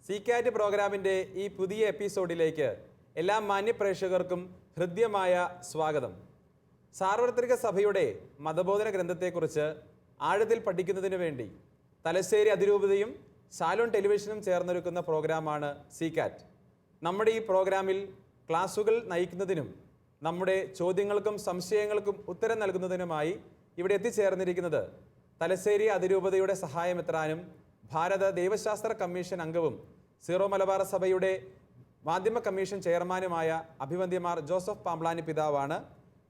സീക്കാറ്റ് പ്രോഗ്രാമിൻ്റെ ഈ പുതിയ എപ്പിസോഡിലേക്ക് എല്ലാ മാന്യപ്രേക്ഷകർക്കും ഹൃദ്യമായ സ്വാഗതം. സാർവത്രിക സഭയുടെ മതബോധന ഗ്രന്ഥത്തെക്കുറിച്ച് ആഴത്തിൽ പഠിക്കുന്നതിന് വേണ്ടി തലശ്ശേരി അതിരൂപതയും ശാലോൺ ടെലിവിഷനും ചേർന്നൊരുക്കുന്ന പ്രോഗ്രാമാണ് സീക്കാറ്റ്. നമ്മുടെ ഈ പ്രോഗ്രാമിൽ ക്ലാസുകൾ നയിക്കുന്നതിനും നമ്മുടെ ചോദ്യങ്ങൾക്കും സംശയങ്ങൾക്കും ഉത്തരം നൽകുന്നതിനുമായി ഇവിടെ എത്തിച്ചേർന്നിരിക്കുന്നത് തലശ്ശേരി അതിരൂപതയുടെ സഹായമെത്രാനും ഭാരത ദൈവശാസ്ത്ര കമ്മീഷൻ അംഗവും സീറോ മലബാർ സഭയുടെ മാധ്യമ കമ്മീഷൻ ചെയർമാനുമായ അഭിവന്ദ്യമാർ ജോസഫ് പാംബ്ലാനി പിതാവാണ്.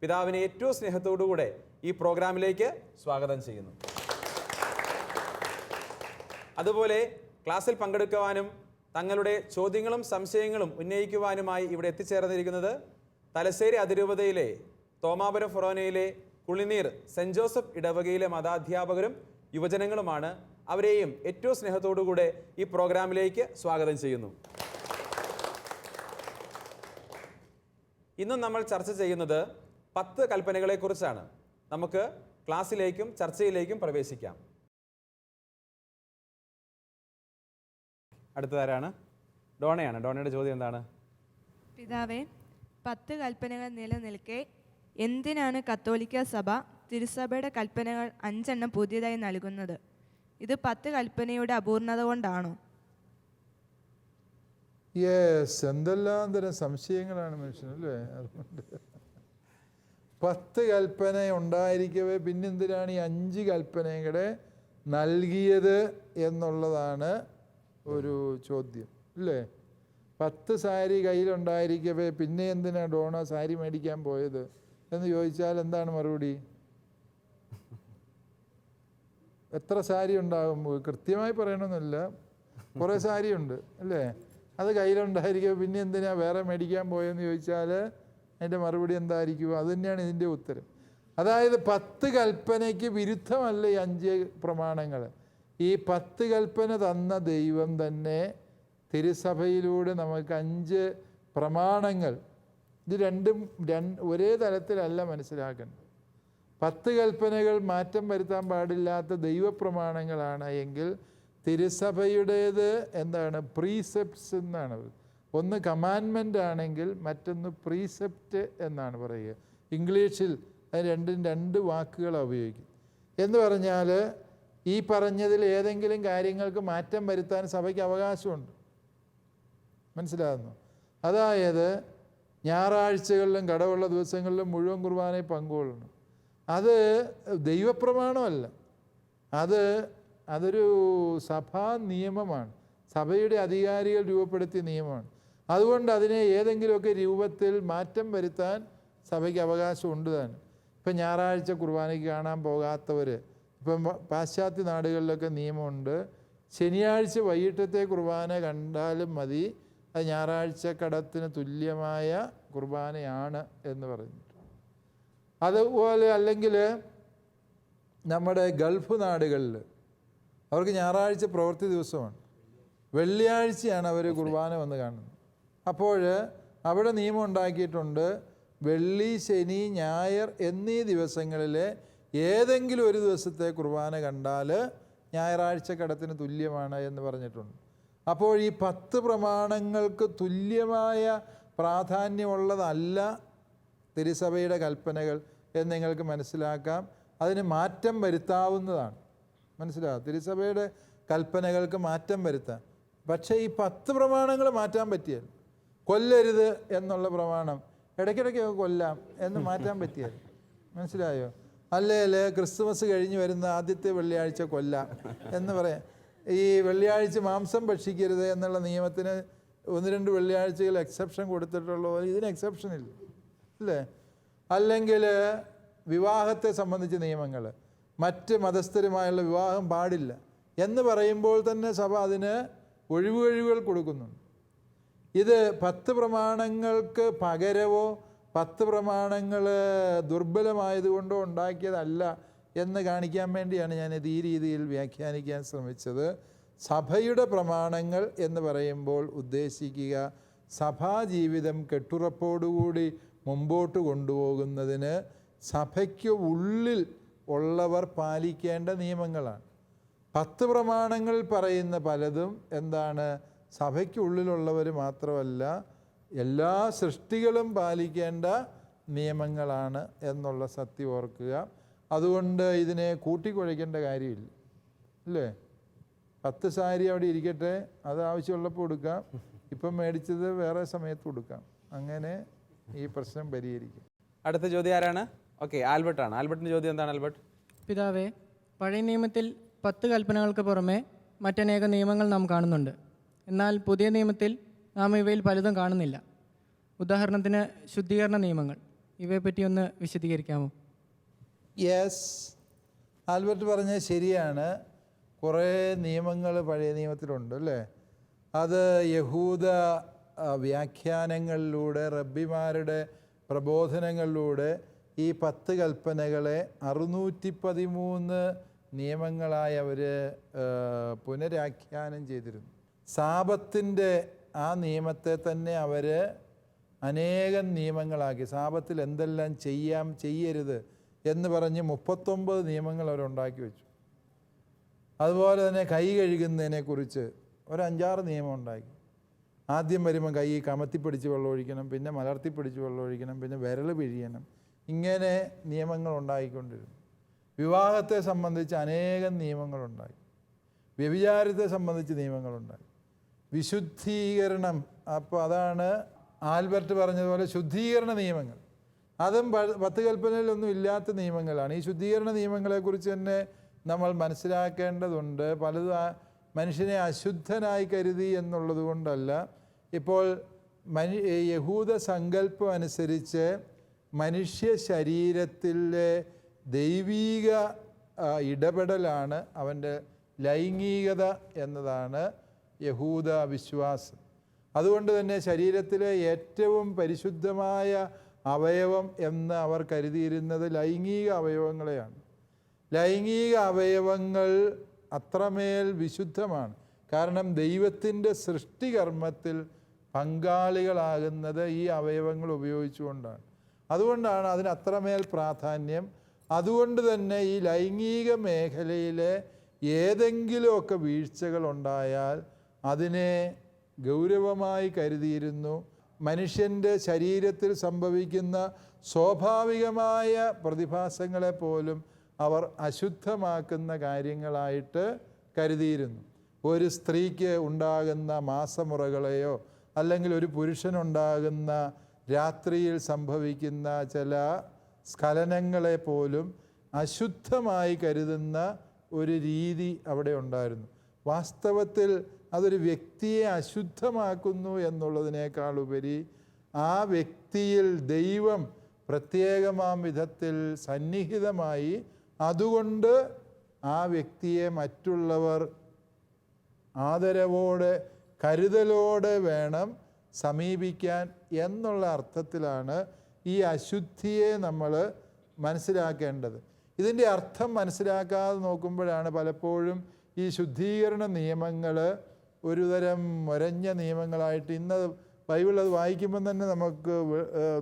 പിതാവിനെ ഏറ്റവും സ്നേഹത്തോടുകൂടെ ഈ പ്രോഗ്രാമിലേക്ക് സ്വാഗതം ചെയ്യുന്നു. അതുപോലെ ക്ലാസ്സിൽ പങ്കെടുക്കുവാനും തങ്ങളുടെ ചോദ്യങ്ങളും സംശയങ്ങളും ഉന്നയിക്കുവാനുമായി ഇവിടെ എത്തിച്ചേർന്നിരിക്കുന്നത് തലശ്ശേരി അതിരൂപതയിലെ തോമാപുരം ഫൊറോനയിലെ കുളിനീർ സെൻറ് ജോസഫ് ഇടവകയിലെ മതാധ്യാപകരും യുവജനങ്ങളുമാണ്. അവരെയും ഏറ്റവും സ്നേഹത്തോടുകൂടെ ഈ പ്രോഗ്രാമിലേക്ക് സ്വാഗതം ചെയ്യുന്നു. ഇന്നും നമ്മൾ ചർച്ച ചെയ്യുന്നത് 10 കൽപ്പനകളെക്കുറിച്ചാണ്. നമുക്ക് ക്ലാസ്സിലേക്കും ചർച്ചയിലേക്കും പ്രവേശിക്കാം. അടുത്തതാരാണ്? ഡോണയാണ്. ഡോണയുടെ ചോദ്യം എന്താണ്? പിതാവേ, 10 കൽപ്പനകൾ നിലനിൽക്കെ എന്തിനാണ് കത്തോലിക്ക സഭ തിരുസഭയുടെ കൽപ്പനകൾ 5 എണ്ണം പുതിയതായി നൽകുന്നത്? ഇത് 10 കൽപ്പനയുടെ അപൂർണത കൊണ്ടാണോ? എന്തെല്ലാം തരം സംശയങ്ങളാണ് മനുഷ്യനല്ലേ. അതുകൊണ്ട് 10 കൽപ്പന ഉണ്ടായിരിക്കവേ പിന്നെന്തിനാണ് ഈ 5 കൽപ്പനകളെ നൽകിയത് എന്നുള്ളതാണ് ഒരു ചോദ്യം അല്ലേ. 10 സാരി കയ്യിലുണ്ടായിരിക്കവേ പിന്നെ എന്തിനാ ഡോണ സാരി മേടിക്കാൻ പോയത് എന്ന് ചോദിച്ചാൽ എന്താണ് മറുപടി? എത്ര സാരി ഉണ്ടാകും കൃത്യമായി പറയണമെന്നില്ല, കുറേ സാരിയുണ്ട് അല്ലേ. അത് കയ്യിലുണ്ടായിരിക്കും, പിന്നെ എന്തിനാ വേറെ മേടിക്കാൻ പോയെന്ന് ചോദിച്ചാൽ അതിൻ്റെ മറുപടി എന്തായിരിക്കും? അത് തന്നെയാണ് ഇതിൻ്റെ ഉത്തരം. അതായത് 10 കൽപ്പനയ്ക്ക് വിരുദ്ധമല്ല ഈ 5 പ്രമാണങ്ങൾ. ഈ 10 കൽപ്പന തന്ന ദൈവം തന്നെ തിരുസഭയിലൂടെ നമുക്ക് 5 പ്രമാണങ്ങൾ, ഇത് രണ്ടും ഒരേ തലത്തിലല്ല മനസ്സിലാക്കേണ്ടത്. 10 കൽപ്പനകൾ മാറ്റം വരുത്താൻ പാടില്ലാത്ത ദൈവപ്രമാണങ്ങളാണ് എങ്കിൽ തിരുസഭയുടേത് എന്താണ്? പ്രീസെപ്റ്റ്സ് എന്നാണ്. ഒന്ന് കമാൻമെൻ്റ് ആണെങ്കിൽ മറ്റൊന്ന് പ്രീസെപ്റ്റ് എന്നാണ് പറയുക. ഇംഗ്ലീഷിൽ അത് രണ്ടും 2 വാക്കുകളാണ് ഉപയോഗിക്കുന്നത്. എന്ന് പറഞ്ഞാൽ ഈ പറഞ്ഞതിൽ ഏതെങ്കിലും കാര്യങ്ങൾക്ക് മാറ്റം വരുത്താൻ സഭയ്ക്ക് അവകാശമുണ്ട്. മനസ്സിലാകുന്നു? അതായത് ഞായറാഴ്ചകളിലും കടവുള്ള ദിവസങ്ങളിലും മുഴുവൻ കുർബാനയിൽ പങ്കുകൊള്ളണം. അത് ദൈവപ്രമാണമല്ല, അതൊരു സഭാ നിയമമാണ്, സഭയുടെ അധികാരികൾ രൂപപ്പെടുത്തിയ നിയമമാണ്. അതുകൊണ്ട് അതിനെ ഏതെങ്കിലുമൊക്കെ രൂപത്തിൽ മാറ്റം വരുത്താൻ സഭയ്ക്ക് അവകാശമുണ്ട് താനും. ഇപ്പം ഞായറാഴ്ച കുർബാനയ്ക്ക് കാണാൻ പോകാത്തവർ, ഇപ്പം പാശ്ചാത്യ നാടുകളിലൊക്കെ നിയമമുണ്ട്, ശനിയാഴ്ച വൈകിട്ടത്തെ കുർബാന കണ്ടാലും മതി, അത് ഞായറാഴ്ച കടത്തിന് തുല്യമായ കുർബാനയാണ് എന്ന് പറഞ്ഞിട്ട്. അതുപോലെ അല്ലെങ്കിൽ നമ്മുടെ ഗൾഫ് നാടുകളിൽ അവർക്ക് ഞായറാഴ്ച പ്രവൃത്തി ദിവസമാണ്, വെള്ളിയാഴ്ചയാണ് അവർ കുർബാന വന്ന് കാണുന്നത്. അപ്പോൾ അവിടെ നിയമം ഉണ്ടാക്കിയിട്ടുണ്ട്, വെള്ളി, ശനി, ഞായർ എന്നീ ദിവസങ്ങളിൽ ഏതെങ്കിലും ഒരു ദിവസത്തെ കുർബാന കണ്ടാൽ ഞായറാഴ്ച കടത്തിന് തുല്യമാണ് എന്ന് പറഞ്ഞിട്ടുണ്ട്. അപ്പോൾ ഈ 10 പ്രമാണങ്ങൾക്ക് തുല്യമായ പ്രാധാന്യമുള്ളതല്ല തിരുസഭയുടെ കൽപ്പനകൾ എന്ന് നിങ്ങൾക്ക് മനസ്സിലാക്കാം. അതിന് മാറ്റം വരുത്താവുന്നതാണ്. മനസ്സിലാകും? തിരുസഭയുടെ കൽപ്പനകൾക്ക് മാറ്റം വരുത്താം. പക്ഷേ ഈ 10 പ്രമാണങ്ങൾ മാറ്റാൻ പറ്റിയാൽ, കൊല്ലരുത് എന്നുള്ള പ്രമാണം ഇടയ്ക്കിടയ്ക്ക് കൊല്ലാം എന്ന് മാറ്റാൻ പറ്റിയാൽ, മനസ്സിലായോ? അല്ലെങ്കിൽ ക്രിസ്തുമസ് കഴിഞ്ഞ് വരുന്ന ആദ്യത്തെ വെള്ളിയാഴ്ച കൊല്ലാം എന്ന് പറയാം. ഈ വെള്ളിയാഴ്ച മാംസം ഭക്ഷിക്കരുത് എന്നുള്ള നിയമത്തിന് 1-2 വെള്ളിയാഴ്ചകൾ എക്സെപ്ഷൻ കൊടുത്തിട്ടുള്ള പോലെ ഇതിന് എക്സെപ്ഷൻ ഇല്ല അല്ലേ. അല്ലെങ്കിൽ വിവാഹത്തെ സംബന്ധിച്ച നിയമങ്ങൾ, മറ്റ് മതസ്ഥരുമായുള്ള വിവാഹം പാടില്ല എന്ന് പറയുമ്പോൾ തന്നെ സഭ അതിന് ഒഴിവുകൾ കൊടുക്കുന്നുണ്ട്. ഇത് 10 പ്രമാണങ്ങൾക്ക് പകരവോ 10 പ്രമാണങ്ങൾ ദുർബലമായതുകൊണ്ടോ ഉണ്ടാക്കിയതല്ല എന്ന് കാണിക്കാൻ വേണ്ടിയാണ് ഞാനിത് ഈ രീതിയിൽ വ്യാഖ്യാനിക്കാൻ ശ്രമിച്ചത്. സഭയുടെ പ്രമാണങ്ങൾ എന്ന് പറയുമ്പോൾ ഉദ്ദേശിക്കുക സഭാജീവിതം കെട്ടുറപ്പോടുകൂടി മുമ്പോട്ട് കൊണ്ടുപോകുന്നതിന് സഭയ്ക്ക് ഉള്ളിൽ ഉള്ളവർ പാലിക്കേണ്ട നിയമങ്ങളാണ്. 10 പ്രമാണങ്ങൾ പറയുന്ന പലതും എന്താണ്? സഭയ്ക്കുള്ളിലുള്ളവർ മാത്രമല്ല എല്ലാ സൃഷ്ടികളും പാലിക്കേണ്ട നിയമങ്ങളാണ് എന്നുള്ള സത്യം ഓർക്കുക. അതുകൊണ്ട് ഇതിനെ കൂട്ടിക്കുഴയ്ക്കേണ്ട കാര്യമില്ല, അല്ലേ? 10 സാരി അവിടെ ഇരിക്കട്ടെ, അത് ആവശ്യമുള്ളപ്പോൾ കൊടുക്കാം, ഇപ്പം മേടിച്ചത് വേറെ സമയത്ത് കൊടുക്കാം, അങ്ങനെ ഈ പ്രശ്നം പരിഹരിക്കും. അടുത്ത ചോദ്യം ആരാണ്? ഓക്കെ, ആൽബർട്ടാണ്. ആൽബർട്ടിൻ്റെ ചോദ്യം എന്താണ് ആൽബർട്ട്? പിതാവേ, പഴയ നിയമത്തിൽ 10 കൽപ്പനകൾക്ക് പുറമെ മറ്റനേക നിയമങ്ങൾ നാം കാണുന്നുണ്ട്. എന്നാൽ പുതിയ നിയമത്തിൽ നാം ഇവയിൽ പലതും കാണുന്നില്ല. ഉദാഹരണത്തിന് ശുദ്ധീകരണ നിയമങ്ങൾ. ഇവയെപ്പറ്റി ഒന്ന് വിശദീകരിക്കാമോ? യെസ്, ആൽബർട്ട് പറഞ്ഞത് ശരിയാണ്. കുറേ നിയമങ്ങൾ പഴയ നിയമത്തിലുണ്ട്, അല്ലേ? അത് യഹൂദ വ്യാഖ്യാനങ്ങളിലൂടെ, റബ്ബിമാരുടെ പ്രബോധനങ്ങളിലൂടെ ഈ 10 കൽപ്പനകളെ 613 നിയമങ്ങളായി അവർ പുനരാഖ്യാനം ചെയ്തിരുന്നു. സാബത്തിൻ്റെ ആ നിയമത്തെ തന്നെ അവർ അനേകം നിയമങ്ങളാക്കി. സാബത്തിൽ എന്തെല്ലാം ചെയ്യാം, ചെയ്യരുത് എന്ന് പറഞ്ഞ് 39 നിയമങ്ങൾ അവരുണ്ടാക്കി വെച്ചു. അതുപോലെ തന്നെ കൈ കഴുകുന്നതിനെക്കുറിച്ച് ഒരു 5-6 നിയമം ഉണ്ടാക്കി. ആദ്യം വരുമ്പോൾ കൈ കമത്തിപ്പിടിച്ച് വെള്ളം ഒഴിക്കണം, പിന്നെ മലർത്തിപ്പിടിച്ച് വെള്ളം ഒഴിക്കണം, പിന്നെ വിരൽ പിഴിയണം. ഇങ്ങനെ നിയമങ്ങൾ ഉണ്ടായിക്കൊണ്ടിരുന്നു. വിവാഹത്തെ സംബന്ധിച്ച് അനേകം നിയമങ്ങളുണ്ടായി. വ്യഭിചാരത്തെ സംബന്ധിച്ച് നിയമങ്ങളുണ്ടായി. വിശുദ്ധീകരണം, അപ്പോൾ അതാണ് ആൽബർട്ട് പറഞ്ഞതുപോലെ ശുദ്ധീകരണ നിയമങ്ങൾ. അതും 10 കൽപ്പനയിലൊന്നും ഇല്ലാത്ത നിയമങ്ങളാണ്. ഈ ശുദ്ധീകരണ നിയമങ്ങളെക്കുറിച്ച് തന്നെ നമ്മൾ മനസ്സിലാക്കേണ്ടതുണ്ട്. പലതും മനുഷ്യനെ അശുദ്ധനായി കരുതി എന്നുള്ളത് കൊണ്ടല്ല. ഇപ്പോൾ യഹൂദ സങ്കല്പം അനുസരിച്ച് മനുഷ്യ ശരീരത്തിലെ ദൈവീക ഇടപെടലാണ് അവൻ്റെ ലൈംഗികത എന്നതാണ് യഹൂദ വിശ്വാസം. അതുകൊണ്ട് തന്നെ ശരീരത്തിലെ ഏറ്റവും പരിശുദ്ധമായ അവയവം എന്ന് അവർ കരുതിയിരുന്നത് ലൈംഗിക അവയവങ്ങളെയാണ്. ലൈംഗിക അവയവങ്ങൾ അത്രമേൽ വിശുദ്ധമാണ്. കാരണം ദൈവത്തിൻ്റെ സൃഷ്ടികർമ്മത്തിൽ പങ്കാളികളാകുന്നത് ഈ അവയവങ്ങൾ ഉപയോഗിച്ചുകൊണ്ടാണ്. അതുകൊണ്ടാണ് അതിന് അത്രമേൽ പ്രാധാന്യം. അതുകൊണ്ട് തന്നെ ഈ ലൈംഗിക മേഖലയിലെ ഏതെങ്കിലുമൊക്കെ വീഴ്ചകളുണ്ടായാൽ അതിനെ ഗൗരവമായി കരുതിയിരുന്നു. മനുഷ്യൻ്റെ ശരീരത്തിൽ സംഭവിക്കുന്ന സ്വാഭാവികമായ പ്രതിഭാസങ്ങളെപ്പോലും അവർ അശുദ്ധമാക്കുന്ന കാര്യങ്ങളായിട്ട് കരുതിയിരുന്നു. ഒരു സ്ത്രീക്ക് ഉണ്ടാകുന്ന മാസമുറകളെയോ അല്ലെങ്കിൽ ഒരു പുരുഷനുണ്ടാകുന്ന രാത്രിയിൽ സംഭവിക്കുന്ന ചില സ്ഖലനങ്ങളെ പോലും അശുദ്ധമായി കരുതുന്ന ഒരു രീതി അവിടെ ഉണ്ടായിരുന്നു. വാസ്തവത്തിൽ അതൊരു വ്യക്തിയെ അശുദ്ധമാക്കുന്നു എന്നുള്ളതിനേക്കാൾ ഉപരി ആ വ്യക്തിയിൽ ദൈവം പ്രത്യേകമാം വിധത്തിൽ സന്നിഹിതമായി, അതുകൊണ്ട് ആ വ്യക്തിയെ മറ്റുള്ളവർ ആദരവോടെ കരുതലോടെ വേണം സമീപിക്കാൻ എന്നുള്ള അർത്ഥത്തിലാണ് ഈ അശുദ്ധിയെ നമ്മൾ മനസ്സിലാക്കേണ്ടത്. ഇതിൻ്റെ അർത്ഥം മനസ്സിലാക്കാതെ നോക്കുമ്പോഴാണ് പലപ്പോഴും ഈ ശുദ്ധീകരണ നിയമങ്ങൾ ഒരുതരം മുരഞ്ഞ നിയമങ്ങളായിട്ട് ഇന്ന് ബൈബിൾ അത് വായിക്കുമ്പം തന്നെ നമുക്ക്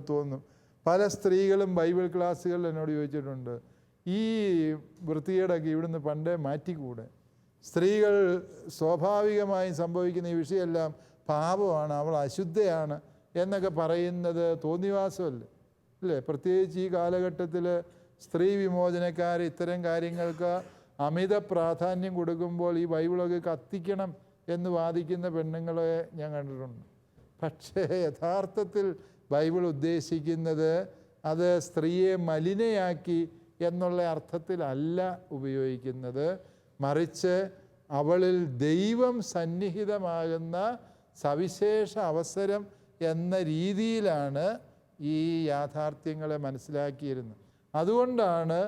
തോന്നും. പല സ്ത്രീകളും ബൈബിൾ ക്ലാസ്സുകളിൽ എന്നോട് ചോദിച്ചിട്ടുണ്ട്, ഈ വൃത്തികേടൊക്കെ ഇവിടുന്ന് പണ്ടേ മാറ്റിക്കൂടെ? സ്ത്രീകൾ സ്വാഭാവികമായും സംഭവിക്കുന്ന ഈ വിഷയമെല്ലാം പാപമാണ്, അവൾ അശുദ്ധയാണ് എന്നൊക്കെ പറയുന്നത് തോന്നിവാസമല്ലേ, അല്ലേ? പ്രത്യേകിച്ച് ഈ കാലഘട്ടത്തിൽ സ്ത്രീ വിമോചനക്കാർ ഇത്തരം കാര്യങ്ങൾക്ക് അമിത പ്രാധാന്യം കൊടുക്കുമ്പോൾ ഈ ബൈബിളൊക്കെ കത്തിക്കണം എന്ന് വാദിക്കുന്ന പെണ്ണുങ്ങളെ ഞാൻ കണ്ടിട്ടുണ്ട്. പക്ഷേ യഥാർത്ഥത്തിൽ ബൈബിൾ ഉദ്ദേശിക്കുന്നത് അത് സ്ത്രീയെ മലിനയാക്കി എന്നുള്ള അർത്ഥത്തിലല്ല ഉപയോഗിക്കുന്നത്. മറിച്ച് അവളിൽ ദൈവം സന്നിഹിതമാകുന്ന സവിശേഷ അവസരം എന്ന രീതിയിലാണ് ഈ യാഥാർത്ഥ്യങ്ങളെ മനസ്സിലാക്കിയിരുന്നത്. അതുകൊണ്ടാണ്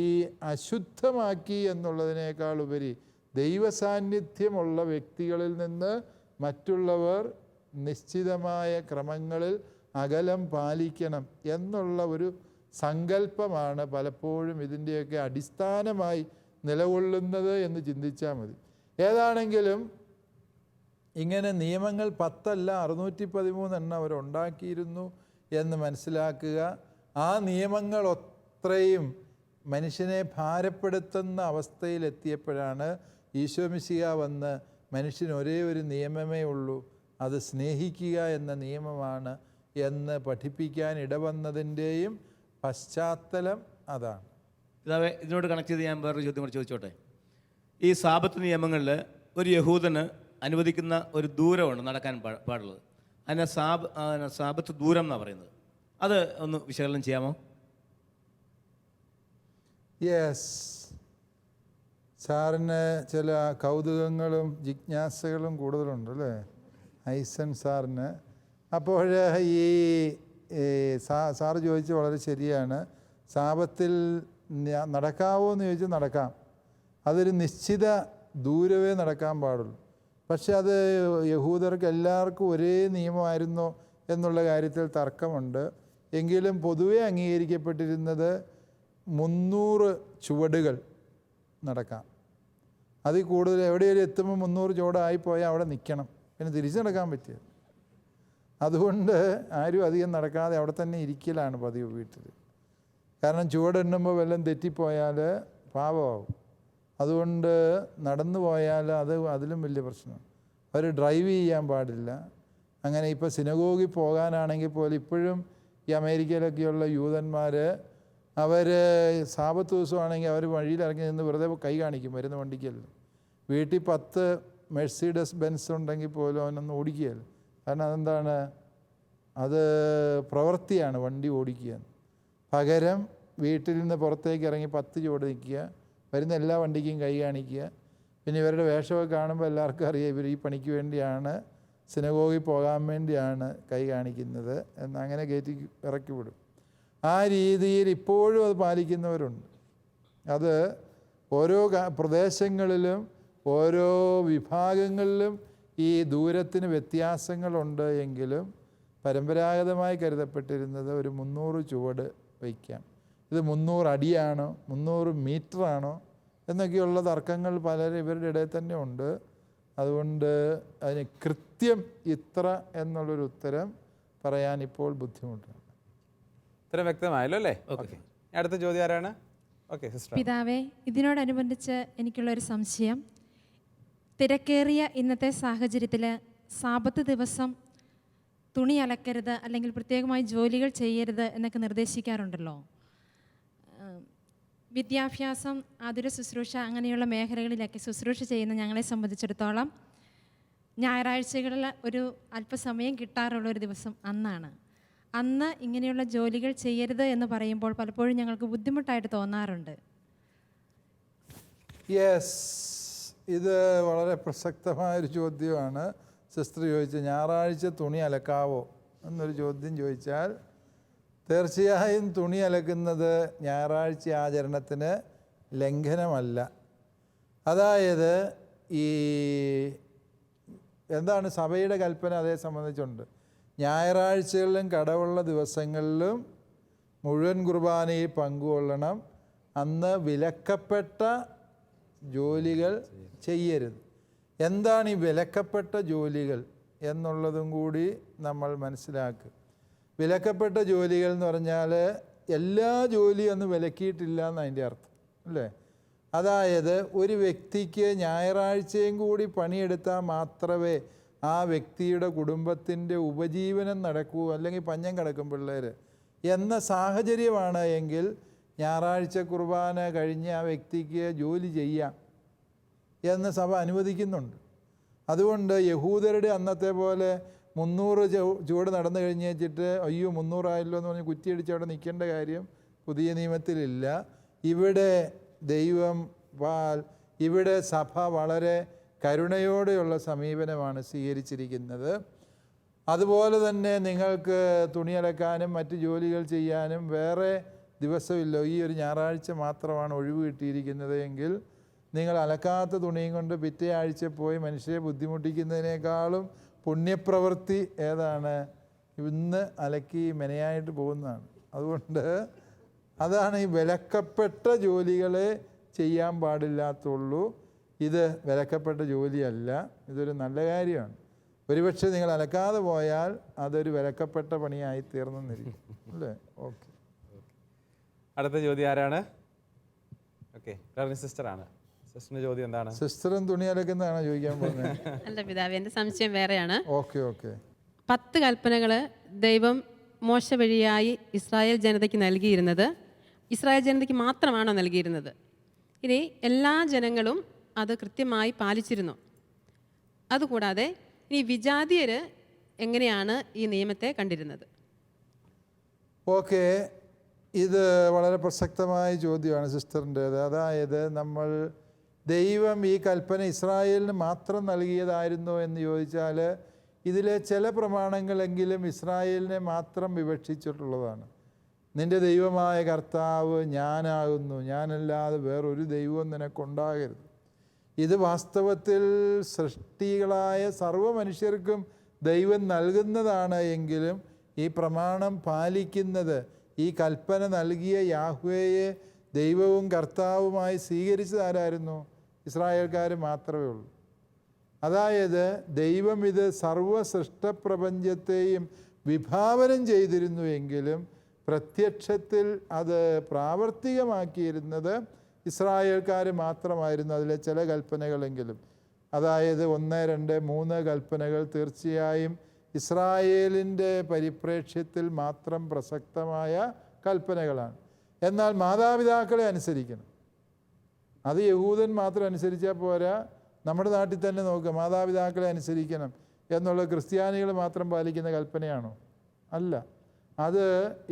ഈ അശുദ്ധമാക്കി എന്നുള്ളതിനേക്കാൾ ഉപരി ദൈവസാന്നിധ്യമുള്ള വ്യക്തികളിൽ നിന്ന് മറ്റുള്ളവർ നിശ്ചിതമായ ക്രമങ്ങളിൽ അകലം പാലിക്കണം എന്നുള്ള ഒരു സങ്കല്പമാണ് പലപ്പോഴും ഇതിൻ്റെയൊക്കെ അടിസ്ഥാനമായി നിലകൊള്ളുന്നത് എന്ന് ചിന്തിച്ചാൽ മതി. ഏതാണെങ്കിലും ഇങ്ങനെ നിയമങ്ങൾ 10 അല്ല 613 എണ്ണം അവരുണ്ടാക്കിയിരുന്നു എന്ന് മനസ്സിലാക്കുക. ആ നിയമങ്ങൾ അത്രയും മനുഷ്യനെ ഭാരപ്പെടുത്തുന്ന അവസ്ഥയിലെത്തിയപ്പോഴാണ് ഈശോ മിശിഹ വന്ന് മനുഷ്യന് ഒരേ ഒരു നിയമമേ ഉള്ളൂ, അത് സ്നേഹിക്കുക എന്ന നിയമമാണ് എന്ന് പഠിപ്പിക്കാൻ ഇടവന്നതിൻ്റെയും പശ്ചാത്തലം അതാണ്. പിതാവേ, ഇതിനോട് കണക്ട് ചെയ്ത് ഞാൻ വേറൊരു ചോദ്യം കൂടി ചോദിച്ചോട്ടെ. ഈ സാബത്ത് നിയമങ്ങളിൽ ഒരു യഹൂദന് അനുവദിക്കുന്ന ഒരു ദൂരമാണ് നടക്കാൻ പാടുള്ളത്. അതിനെ സാബത്ത് ദൂരം എന്നാണ് പറയുന്നത്. അത് ഒന്ന് വിശകലനം ചെയ്യാമോ? യെസ്, സാറിന് ചില കൗതുകങ്ങളും ജിജ്ഞാസകളും കൂടുതലുണ്ട് അല്ലേ ഐസൻ സാറിന്. അപ്പോൾ ഈ സാറ് ചോദിച്ചത് വളരെ ശരിയാണ്. സാപത്തിൽ നടക്കാവോ എന്ന് ചോദിച്ചാൽ നടക്കാം. അതൊരു നിശ്ചിത ദൂരമേ നടക്കാൻ പാടുള്ളൂ. പക്ഷെ അത് യഹൂദർക്ക് എല്ലാവർക്കും ഒരേ നിയമമായിരുന്നോ എന്നുള്ള കാര്യത്തിൽ തർക്കമുണ്ട്. എങ്കിലും പൊതുവെ അംഗീകരിക്കപ്പെട്ടിരുന്നത് 300 ചുവടുകൾ നടക്കാം. അതിൽ കൂടുതൽ എവിടെയെങ്കിലും എത്തുമ്പോൾ 300 ചുവടായിപ്പോയാൽ അവിടെ നിൽക്കണം, പിന്നെ തിരിച്ചു നടക്കാൻ പറ്റിയത്. അതുകൊണ്ട് ആരും അധികം നടക്കാതെ അവിടെ തന്നെ ഇരിക്കലാണ് പതിവ് വീട്ടിൽ. കാരണം ചുവടെണ്ണുമ്പോൾ വല്ലതും തെറ്റിപ്പോയാൽ പാപമാവും. അതുകൊണ്ട് നടന്നു പോയാൽ അതിലും വലിയ പ്രശ്നമാണ്. അവർ ഡ്രൈവ് ചെയ്യാൻ പാടില്ല. അങ്ങനെ ഇപ്പോൾ സിനഗോഗിൽ പോകാനാണെങ്കിൽ പോലും ഇപ്പോഴും ഈ അമേരിക്കയിലൊക്കെയുള്ള യൂതന്മാർ അവർ സാബത്ത് ദിവസമാണെങ്കിൽ അവർ വഴിയിൽ ഇറങ്ങി നിന്ന് വെറുതെ കൈ കാണിക്കും വരുന്ന വണ്ടിക്കല്ല. വീട്ടിൽ 10 മെഴ്സിഡസ് ബെൻസ് ഉണ്ടെങ്കിൽ പോലും അവനൊന്നും ഓടിക്കുകയല്ല. കാരണം അതെന്താണ്, അത് പ്രവൃത്തിയാണ് വണ്ടി ഓടിക്കുക. പകരം വീട്ടിൽ നിന്ന് പുറത്തേക്ക് ഇറങ്ങി 10 ചുവട് നിൽക്കുക, വരുന്ന എല്ലാ വണ്ടിക്കും കൈ കാണിക്കുക. പിന്നെ ഇവരുടെ വേഷമൊക്കെ കാണുമ്പോൾ എല്ലാവർക്കും അറിയാം ഇവർ ഈ പണിക്ക് വേണ്ടിയാണ്, സിനഗോഗിൽ പോകാൻ വേണ്ടിയാണ് കൈ കാണിക്കുന്നത് എന്ന്. അങ്ങനെ കയറ്റി ഇറക്കി വിടും. ആ രീതിയിൽ ഇപ്പോഴും അത് പാലിക്കുന്നവരുണ്ട്. അത് ഓരോ പ്രദേശങ്ങളിലും ഓരോ വിഭാഗങ്ങളിലും ഈ ദൂരത്തിന് വ്യത്യാസങ്ങളുണ്ട്. എങ്കിലും പരമ്പരാഗതമായി കരുതപ്പെട്ടിരുന്നത് ഒരു 300 ചുവട് വയ്ക്കാം. ഇത് 300 അടിയാണോ 300 മീറ്ററാണോ എന്നൊക്കെയുള്ള തർക്കങ്ങൾ ഇവരുടെ ഇടയിൽ തന്നെ ഉണ്ട്. അതുകൊണ്ട് അതിന് കൃത്യം ഇത്ര എന്നുള്ളൊരു ഉത്തരം പറയാൻ ഇപ്പോൾ ബുദ്ധിമുട്ടാണ്. ഉത്തരം വ്യക്തമായല്ലോ അല്ലേ? ഓക്കെ, അടുത്ത ചോദ്യം ആരാണ്? Okay sister. പിതാവേ, ഇതിനോടനുബന്ധിച്ച് എനിക്കുള്ളൊരു സംശയം. തിരക്കേറിയ ഇന്നത്തെ സാഹചര്യത്തിൽ സാബത്ത് ദിവസം തുണി അലക്കരുത് അല്ലെങ്കിൽ പ്രത്യേകമായി ജോലികൾ ചെയ്യരുത് എന്നൊക്കെ നിർദ്ദേശിക്കാറുണ്ടല്ലോ. വിദ്യാഭ്യാസം, ആതുര ശുശ്രൂഷ അങ്ങനെയുള്ള മേഖലകളിലൊക്കെ ശുശ്രൂഷ ചെയ്യുന്ന ഞങ്ങളെ സംബന്ധിച്ചിടത്തോളം ഞായറാഴ്ചകളിൽ ഒരു അല്പസമയം കിട്ടാറുള്ളൊരു ദിവസം അന്ന് ഇങ്ങനെയുള്ള ജോലികൾ ചെയ്യരുത് എന്ന് പറയുമ്പോൾ പലപ്പോഴും ഞങ്ങൾക്ക് ബുദ്ധിമുട്ടായിട്ട് തോന്നാറുണ്ട്. യെസ്, ഇത് വളരെ പ്രസക്തമായൊരു ചോദ്യമാണ് സിസ്റ്റർ ചോദിച്ചത്. ഞായറാഴ്ച തുണി അലക്കാവോ എന്നൊരു ചോദ്യം ചോദിച്ചാൽ തീർച്ചയായും തുണി അലക്കുന്നത് ഞായറാഴ്ച ആചരണത്തിന് ലംഘനമല്ല. അതായത് ഈ എന്താണ് സഭയുടെ കൽപ്പന അതേ സംബന്ധിച്ചുണ്ട്. ഞായറാഴ്ചകളിലും കടവുള്ള ദിവസങ്ങളിലും മുഴുവൻ കുർബാനയിൽ പങ്കുകൊള്ളണം. അന്ന് വിലക്കപ്പെട്ട ജോലികൾ ചെയ്യരുത്. എന്താണ് ഈ വിലക്കപ്പെട്ട ജോലികൾ എന്നുള്ളതും കൂടി നമ്മൾ മനസ്സിലാക്കുക. വിലക്കപ്പെട്ട ജോലികൾ എന്ന് പറഞ്ഞാൽ എല്ലാ ജോലിയും ഒന്നും വിലക്കിയിട്ടില്ല എന്ന് അതിൻ്റെ അർത്ഥം അല്ലേ. അതായത് ഒരു വ്യക്തിക്ക് ഞായറാഴ്ചയും കൂടി പണിയെടുത്താൽ മാത്രമേ ആ വ്യക്തിയുടെ കുടുംബത്തിൻ്റെ ഉപജീവനം നടക്കൂ, അല്ലെങ്കിൽ പഞ്ഞം കിടക്കും പിള്ളേർ എന്ന സാഹചര്യമാണ് എങ്കിൽ ഞായറാഴ്ച കുർബാന കഴിഞ്ഞ് ആ വ്യക്തിക്ക് ജോലി ചെയ്യാം എന്ന് സഭ അനുവദിക്കുന്നുണ്ട്. അതുകൊണ്ട് യഹൂദരുടെ അന്നത്തെ പോലെ 300 ചുവട് നടന്നു കഴിഞ്ഞ് വെച്ചിട്ട് അയ്യോ 300 ആയല്ലോ എന്ന് പറഞ്ഞ് കുറ്റിയടിച്ച് അവിടെ നിൽക്കേണ്ട കാര്യം പുതിയ നിയമത്തിലില്ല. ഇവിടെ സഭ വളരെ കരുണയോടെയുള്ള സമീപനമാണ് സ്വീകരിച്ചിരിക്കുന്നത്. അതുപോലെ തന്നെ നിങ്ങൾക്ക് തുണി അലക്കാനും മറ്റ് ജോലികൾ ചെയ്യാനും വേറെ ദിവസമില്ല. ഈ ഒരു ഞായറാഴ്ച മാത്രമാണ് ഒഴിവ് കിട്ടിയിരിക്കുന്നത് എങ്കിൽ നിങ്ങൾ അലക്കാത്ത തുണിയും കൊണ്ട് പിറ്റേ ആഴ്ച പോയി മനുഷ്യരെ ബുദ്ധിമുട്ടിക്കുന്നതിനേക്കാളും പുണ്യപ്രവൃത്തി ഏതാണ്? ഇന്ന് അലക്കി മെനയായിട്ട് പോകുന്നതാണ്. അതുകൊണ്ട് അതാണ് ഈ വിലക്കപ്പെട്ട ജോലികളെ ചെയ്യാൻ പാടില്ലാത്തുള്ളൂ. ഇത് വിലക്കപ്പെട്ട ജോലിയല്ല, ഇതൊരു നല്ല കാര്യമാണ്. ഒരുപക്ഷെ നിങ്ങൾ അലക്കാതെ പോയാൽ അതൊരു വിലക്കപ്പെട്ട പണിയായി തീർന്നെന്നിരിക്കും അല്ലേ. ഓക്കെ, അടുത്ത ചോദ്യം ആരാണ്? ഓക്കെ, സിസ്റ്ററാണ്. സിസ്റ്ററിന്റെ ചോദ്യം എന്താണ്? സിസ്റ്ററും തുണി അലക്കുന്നതാണോ ചോദിക്കാൻ പോകുന്നത്? അല്ല പിതാവേ, എൻ്റെ സംശയം വേറെയാണ്. ഓക്കെ 10 കൽപ്പനകൾ ദൈവം മോശ വഴിയായി ഇസ്രായേൽ ജനതയ്ക്ക് നൽകിയിരുന്നത് ഇസ്രായേൽ ജനതയ്ക്ക് മാത്രമാണോ നൽകിയിരുന്നത്? ഇനി എല്ലാ ജനങ്ങളും അത് കൃത്യമായി പാലിച്ചിരുന്നു? അതുകൂടാതെ ഇനി വിജാതിയർ എങ്ങനെയാണ് ഈ നിയമത്തെ കണ്ടിരുന്നത്? ഓക്കെ, ഇത് വളരെ പ്രസക്തമായ ചോദ്യമാണ് സിസ്റ്ററിൻ്റേത്. അതായത് ദൈവം ഈ കൽപ്പന ഇസ്രായേലിന് മാത്രം നൽകിയതായിരുന്നോ എന്ന് ചോദിച്ചാൽ ഇതിലെ ചില പ്രമാണങ്ങളെങ്കിലും ഇസ്രായേലിനെ മാത്രം വിവക്ഷിച്ചിട്ടുള്ളതാണ്. നിൻ്റെ ദൈവമായ കർത്താവ് ഞാനാകുന്നു, ഞാനല്ലാതെ വേറൊരു ദൈവവും നിനക്കുണ്ടാകരുത്. ഇത് വാസ്തവത്തിൽ സൃഷ്ടികളായ സർവ്വ മനുഷ്യർക്കും ദൈവം നൽകുന്നതാണ്. എങ്കിലും ഈ പ്രമാണം പാലിക്കുന്നത്, ഈ കൽപ്പന നൽകിയ യാഹ്വേയെ ദൈവവും കർത്താവുമായി സ്വീകരിച്ചതാരായിരുന്നു? ഇസ്രായേൽക്കാർ മാത്രമേ ഉള്ളൂ. അതായത് ദൈവം ഇത് സർവ്വ സൃഷ്ടപ്രപഞ്ചത്തെയും വിഭാവനം ചെയ്തിരുന്നുവെങ്കിലും പ്രത്യക്ഷത്തിൽ അത് പ്രാവർത്തികമാക്കിയിരുന്നത് ഇസ്രായേൽക്കാർ മാത്രമായിരുന്നു. അതിലെ ചില കൽപ്പനകളെങ്കിലും, അതായത് 1, 2, 3 കൽപ്പനകൾ തീർച്ചയായും ഇസ്രായേലിൻ്റെ പരിപ്രേക്ഷ്യത്തിൽ മാത്രം പ്രസക്തമായ കൽപ്പനകളാണ്. എന്നാൽ മാതാപിതാക്കളെ അനുസരിക്കണം. അത് യഹൂദൻ മാത്രം അനുസരിച്ചാൽ പോരാ. നമ്മുടെ നാട്ടിൽ തന്നെ നോക്കുക, മാതാപിതാക്കളെ അനുസരിക്കണം എന്നുള്ള ക്രിസ്ത്യാനികൾ മാത്രം പാലിക്കുന്ന കൽപ്പനയാണോ? അല്ല, അത്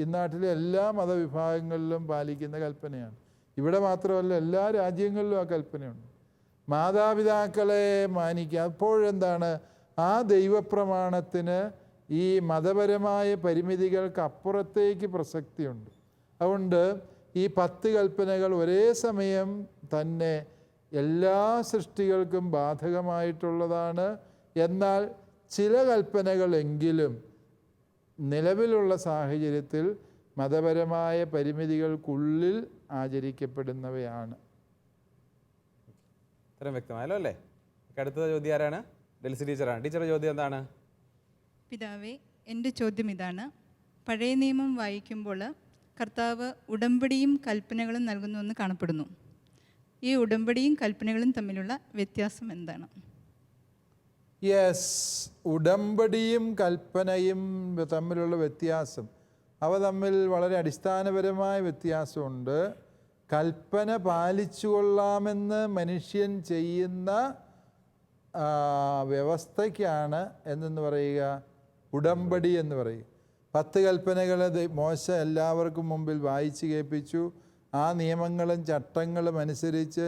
ഇന്നാട്ടിലെ എല്ലാ മതവിഭാഗങ്ങളിലും പാലിക്കുന്ന കൽപ്പനയാണ്. ഇവിടെ മാത്രമല്ല, എല്ലാ രാജ്യങ്ങളിലും ആ കൽപ്പനയുണ്ട്. മാതാപിതാക്കളെ മാനിക്കുക. അപ്പോഴെന്താണ്? ആ ദൈവപ്രമാണത്തിന് ഈ മതപരമായ പരിമിതികൾക്ക് അപ്പുറത്തേക്ക് പ്രസക്തിയുണ്ട്. അതുകൊണ്ട് ഈ 10 കൽപ്പനകൾ ഒരേ സമയം തന്നെ എല്ലാ സൃഷ്ടികൾക്കും ബാധകമായിട്ടുള്ളതാണ്. എന്നാൽ ചില കൽപ്പനകളെങ്കിലും നിലവിലുള്ള സാഹചര്യത്തിൽ മതപരമായ പരിമിതികൾക്കുള്ളിൽ ആചരിക്കപ്പെടുന്നവയാണ്. ഇത്രയും വ്യക്തമായല്ലോ അല്ലേ? അടുത്ത ചോദ്യം ആരാണ്? ഡെൽസി ടീച്ചറാണ്. ടീച്ചറുടെ ചോദ്യം എന്താണ്? പിതാവേ, എൻ്റെ ചോദ്യം ഇതാണ്. പഴയ നിയമം വായിക്കുമ്പോൾ കർത്താവ് ഉടമ്പടിയും കൽപ്പനകളും നൽകുന്നുവെന്ന് കാണപ്പെടുന്നു. ഈ ഉടമ്പടിയും കൽപ്പനകളും തമ്മിലുള്ള വ്യത്യാസം എന്താണ്? യെസ്, ഉടമ്പടിയും കൽപ്പനയും തമ്മിലുള്ള വ്യത്യാസം, അവ തമ്മിൽ വളരെ അടിസ്ഥാനപരമായ വ്യത്യാസമുണ്ട്. കൽപ്പന പാലിച്ചുകൊള്ളാമെന്ന് മനുഷ്യൻ ചെയ്യുന്ന വ്യവസ്ഥയ്ക്കാണ് എന്തെന്ന് പറയുക? ഉടമ്പടി എന്ന് പറയുക. 10 കൽപ്പനകൾ മോശ എല്ലാവർക്കും മുമ്പിൽ വായിച്ചു കേൾപ്പിച്ചു. ആ നിയമങ്ങളും ചട്ടങ്ങളും അനുസരിച്ച്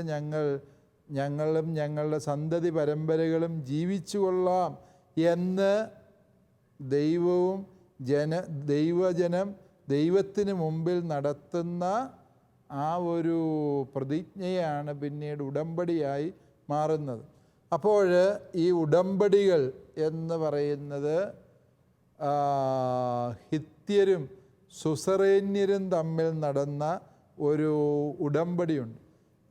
ഞങ്ങളും ഞങ്ങളുടെ സന്തതി പരമ്പരകളും ജീവിച്ചു കൊള്ളാം എന്ന് ദൈവജനം ദൈവത്തിന് മുമ്പിൽ നടത്തുന്ന ആ ഒരു പ്രതിജ്ഞയാണ് പിന്നീട് ഉടമ്പടിയായി മാറുന്നത്. അപ്പോൾ ഈ ഉടമ്പടികൾ എന്ന് പറയുന്നത് ഹിത്യരും സുസറേന്യരും തമ്മിൽ നടന്ന ഒരു ഉടമ്പടിയുണ്ട്.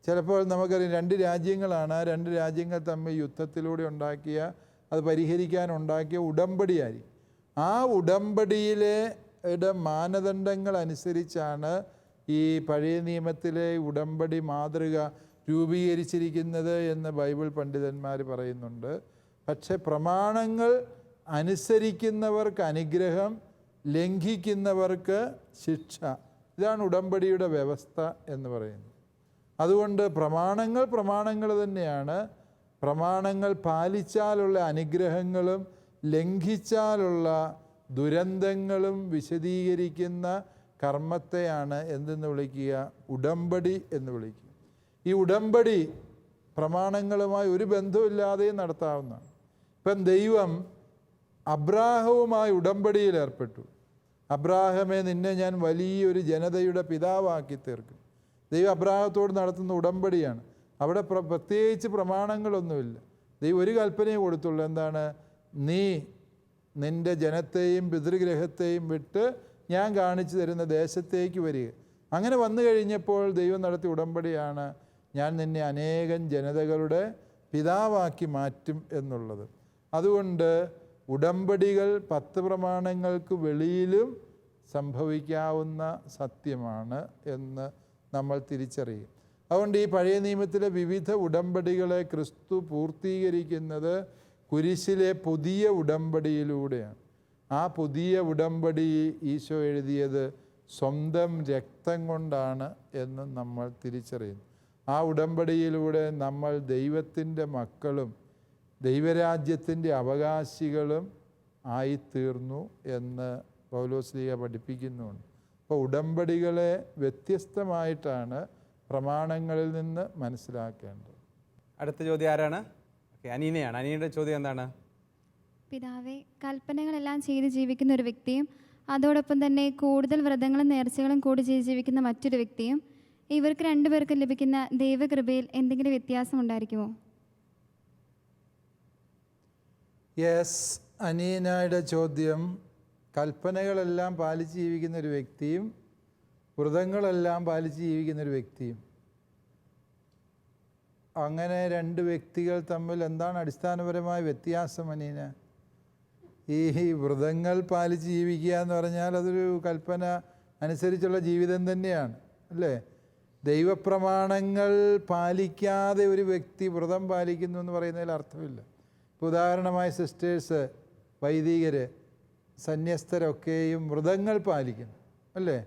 ചിലപ്പോൾ നമുക്കറിയാം 2 രാജ്യങ്ങളാണ്. ആ 2 രാജ്യങ്ങൾ തമ്മിൽ യുദ്ധത്തിലൂടെ അത് പരിഹരിക്കാനുണ്ടാക്കിയ ഉടമ്പടിയായിരിക്കും. ആ ഉടമ്പടിയിലെ മാനദണ്ഡങ്ങൾ അനുസരിച്ചാണ് ഈ പഴയ നിയമത്തിലെ ഉടമ്പടി മാതൃക രൂപീകരിച്ചിരിക്കുന്നത് എന്ന് ബൈബിൾ പണ്ഡിതന്മാർ പറയുന്നുണ്ട്. പക്ഷെ പ്രമാണങ്ങൾ അനുസരിക്കുന്നവർക്ക് അനുഗ്രഹം, ലംഘിക്കുന്നവർക്ക് ശിക്ഷ. ഇതാണ് ഉടമ്പടിയുടെ വ്യവസ്ഥ എന്ന് പറയുന്നത്. അതുകൊണ്ട് പ്രമാണങ്ങൾ തന്നെയാണ്. പ്രമാണങ്ങൾ പാലിച്ചാലുള്ള അനുഗ്രഹങ്ങളും ലംഘിച്ചാലുള്ള ദുരന്തങ്ങളും വിശദീകരിക്കുന്ന കർമ്മത്തെയാണ് എന്തെന്ന് വിളിക്കുക? ഉടമ്പടി എന്ന് വിളിക്കുക. ഈ ഉടമ്പടി പ്രമാണങ്ങളുമായി ഒരു ബന്ധമില്ലാതെയും നടത്താവുന്നതാണ്. ഇപ്പം ദൈവം അബ്രാഹവുമായി ഉടമ്പടിയിൽ ഏർപ്പെട്ടു. അബ്രാഹമേ, നിന്നെ ഞാൻ വലിയൊരു ജനതയുടെ പിതാവാക്കി തീർക്കും. ദൈവം അബ്രാഹത്തോട് നടത്തുന്ന ഉടമ്പടിയാണ്. അവിടെ പ്രത്യേകിച്ച് പ്രമാണങ്ങളൊന്നുമില്ല. ദൈവം ഒരു കൽപ്പനയെ കൊടുത്തുള്ളൂ. എന്താണ്? നീ നിൻ്റെ ജനത്തെയും പിതൃഗ്രഹത്തെയും വിട്ട് ഞാൻ കാണിച്ചു തരുന്ന ദേശത്തേക്ക് വരിക. അങ്ങനെ വന്നു കഴിഞ്ഞപ്പോൾ ദൈവം നടത്തിയ ഉടമ്പടിയാണ് ഞാൻ നിന്നെ അനേകം ജനതകളുടെ പിതാവാക്കി മാറ്റും എന്നുള്ളത്. അതുകൊണ്ട് ഉടമ്പടികൾ 10 പ്രമാണങ്ങൾക്ക് വെളിയിലും സംഭവിക്കാവുന്ന സത്യമാണ് എന്ന് നമ്മൾ തിരിച്ചറിയും. അതുകൊണ്ട് ഈ പഴയ നിയമത്തിലെ വിവിധ ഉടമ്പടികളെ ക്രിസ്തു പൂർത്തീകരിക്കുന്നത് കുരിശിലെ പുതിയ ഉടമ്പടിയിലൂടെയാണ്. ആ പുതിയ ഉടമ്പടി ഈശോ എഴുതിയത് സ്വന്തം രക്തം കൊണ്ടാണ് എന്ന് നമ്മൾ തിരിച്ചറിയുന്നു. ആ ഉടമ്പടിയിലൂടെ നമ്മൾ ദൈവത്തിൻ്റെ മക്കളും ദൈവരാജ്യത്തിൻ്റെ അവകാശികളും ആയിത്തീർന്നു എന്ന് പൗലോസ്ലീഹ പഠിപ്പിക്കുന്നുണ്ട്. അപ്പോൾ ഉടമ്പടികളെ വ്യത്യസ്തമായിട്ടാണ് പ്രമാണങ്ങളിൽ നിന്ന് മനസ്സിലാക്കേണ്ടത്. അടുത്ത ചോദ്യം ആരാണ്? അനീനയാണ്. അനീനയുടെ ചോദ്യം എന്താണ്? പിതാവേ, കൽപ്പനകളെല്ലാം ചെയ്ത് ജീവിക്കുന്ന ഒരു വ്യക്തിയും അതോടൊപ്പം തന്നെ കൂടുതൽ വ്രതങ്ങളും നേർച്ചകളും കൂടി ചെയ്ത് ജീവിക്കുന്ന മറ്റൊരു വ്യക്തിയും, ഇവർക്ക് രണ്ടുപേർക്കും ലഭിക്കുന്ന ദൈവകൃപയിൽ എന്തെങ്കിലും വ്യത്യാസം ഉണ്ടായിരിക്കുമോ? യെസ്, അനീനയുടെ ചോദ്യം, കൽപ്പനകളെല്ലാം പാലിച്ച് ജീവിക്കുന്ന ഒരു വ്യക്തിയും വ്രതങ്ങളെല്ലാം പാലിച്ച് ജീവിക്കുന്ന ഒരു വ്യക്തിയും, അങ്ങനെ രണ്ട് വ്യക്തികൾ തമ്മിൽ എന്താണ് അടിസ്ഥാനപരമായ വ്യത്യാസം അനീന? ഈ വ്രതങ്ങൾ പാലിച്ച് ജീവിക്കുക എന്ന് പറഞ്ഞാൽ അതൊരു കൽപ്പന അനുസരിച്ചുള്ള ജീവിതം തന്നെയാണ്, അല്ലേ? ദൈവപ്രമാണങ്ങൾ പാലിക്കാതെ ഒരു വ്യക്തി വ്രതം പാലിക്കുന്നു എന്ന് പറയുന്നതിൽ അർത്ഥമില്ല. ഇപ്പോൾ ഉദാഹരണമായി സിസ്റ്റേഴ്സ്, വൈദികർ, സന്യസ്തരൊക്കെയും വ്രതങ്ങൾ പാലിക്കുന്നു, അല്ലേ?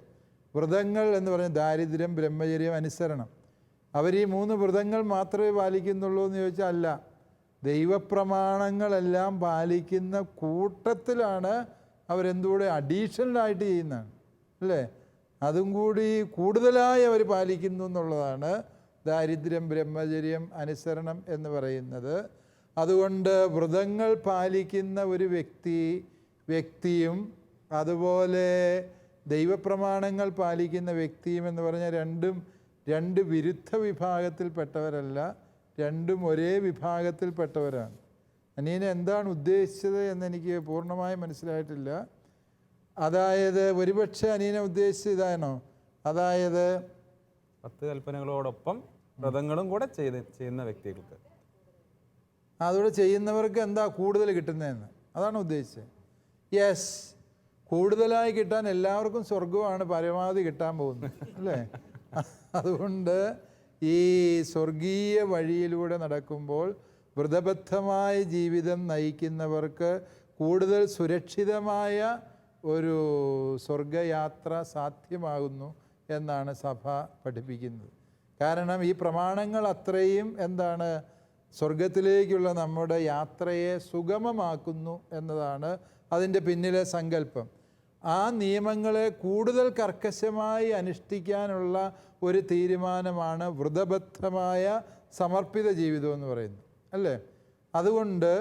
വ്രതങ്ങൾ എന്ന് പറഞ്ഞാൽ ദാരിദ്ര്യം, ബ്രഹ്മചര്യം, അനുസരണം. അവർ ഈ 3 വ്രതങ്ങൾ മാത്രമേ പാലിക്കുന്നുള്ളൂ എന്ന് ചോദിച്ചാൽ അല്ല. ദൈവപ്രമാണങ്ങളെല്ലാം പാലിക്കുന്ന കൂട്ടത്തിലാണ് അവരെന്തുകൂടെ അഡീഷണലായിട്ട് ചെയ്യുന്നതാണ്, അല്ലേ? അതും കൂടി കൂടുതലായി അവർ പാലിക്കുന്നു എന്നുള്ളതാണ് ദാരിദ്ര്യം, ബ്രഹ്മചര്യം, അനുസരണം എന്ന് പറയുന്നത്. അതുകൊണ്ട് വ്രതങ്ങൾ പാലിക്കുന്ന ഒരു വ്യക്തിയും അതുപോലെ ദൈവപ്രമാണങ്ങൾ പാലിക്കുന്ന വ്യക്തിയും എന്ന് പറഞ്ഞാൽ രണ്ട് വിരുദ്ധ വിഭാഗത്തിൽപ്പെട്ടവരല്ല, രണ്ടും ഒരേ വിഭാഗത്തിൽപ്പെട്ടവരാണ്. അനീന എന്താണ് ഉദ്ദേശിച്ചത് എന്നെനിക്ക് പൂർണ്ണമായി മനസ്സിലായിട്ടില്ല. അതായത് ഒരുപക്ഷെ അനീന ഉദ്ദേശിച്ചത് ഇതാണോ? അതായത് 10 കൽപ്പനകളോടൊപ്പം വ്രതങ്ങളും കൂടെ ചെയ്യുന്ന വ്യക്തികൾക്ക്, അതോടെ ചെയ്യുന്നവർക്ക് എന്താ കൂടുതൽ കിട്ടുന്നതെന്ന് അതാണ് ഉദ്ദേശിച്ചത്. യെസ്, കൂടുതലായി കിട്ടാൻ എല്ലാവർക്കും സ്വർഗമാണ് പരമാവധി കിട്ടാൻ പോകുന്നത്, അല്ലേ? അതുകൊണ്ട് ഈ സ്വർഗീയ വഴിയിലൂടെ നടക്കുമ്പോൾ വ്രതബദ്ധമായ ജീവിതം നയിക്കുന്നവർക്ക് കൂടുതൽ സുരക്ഷിതമായ ഒരു സ്വർഗയാത്ര സാധ്യമാകുന്നു എന്നാണ് സഭ പഠിപ്പിക്കുന്നത്. കാരണം ഈ പ്രമാണങ്ങൾ അത്രയും എന്താണ്, സ്വർഗത്തിലേക്കുള്ള നമ്മുടെ യാത്രയെ സുഗമമാക്കുന്നു എന്നതാണ് അതിൻ്റെ പിന്നിലെ സങ്കല്പം. ആ നിയമങ്ങളെ കൂടുതൽ കർക്കശമായി അനുഷ്ഠിക്കാനുള്ള ഒരു തീരുമാനമാണ് വ്രതബദ്ധമായ സമർപ്പിത ജീവിതം എന്ന് പറയുന്നത്, അല്ലേ? അതുകൊണ്ട്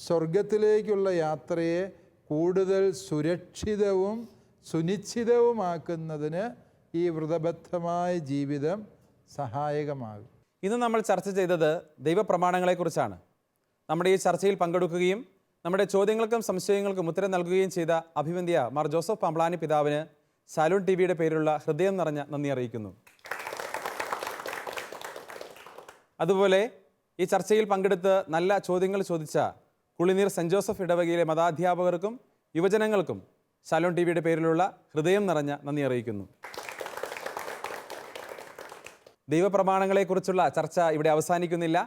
സ്വർഗത്തിലേക്കുള്ള യാത്രയെ കൂടുതൽ സുരക്ഷിതവും സുനിശ്ചിതവുമാക്കുന്നതിന് ഈ വ്രതബദ്ധമായ ജീവിതം സഹായകമാകും. ഇന്ന് നമ്മൾ ചർച്ച ചെയ്തത് ദൈവപ്രമാണങ്ങളെക്കുറിച്ചാണ്. നമ്മുടെ ഈ ചർച്ചയിൽ പങ്കെടുക്കുകയും നമ്മുടെ ചോദ്യങ്ങൾക്കും സംശയങ്ങൾക്കും ഉത്തരം നൽകുകയും ചെയ്ത അഭിവന്ദ്യ മാർ ജോസഫ് പാംപ്ലാനി പിതാവിന് ശാലോം ടിവിയുടെ പേരിലുള്ള ഹൃദയം നിറഞ്ഞ നന്ദി അറിയിക്കുന്നു. അതുപോലെ ഈ ചർച്ചയിൽ പങ്കെടുത്ത് നല്ല ചോദ്യങ്ങൾ ചോദിച്ച കുളിനീർ സെൻറ് ജോസഫ് ഇടവകയിലെ മതാധ്യാപകർക്കും യുവജനങ്ങൾക്കും ശാലോം ടിവിയുടെ പേരിലുള്ള ഹൃദയം നിറഞ്ഞ നന്ദി അറിയിക്കുന്നു. ദൈവപ്രമാണങ്ങളെക്കുറിച്ചുള്ള ചർച്ച ഇവിടെ അവസാനിക്കുന്നില്ല.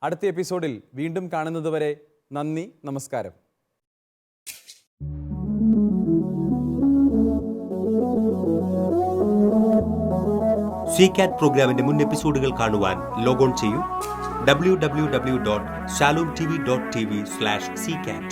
അടുത്ത എപ്പിസോഡിൽ വീണ്ടും കാണുന്നതുവരെ നന്ദി, നമസ്കാരം. CCAT പ്രോഗ്രാമിന്റെ മുൻ എപ്പിസോഡുകൾ കാണുവാൻ ലോഗോൺ ചെയ്യൂ www.shalomtv.tv/ccat.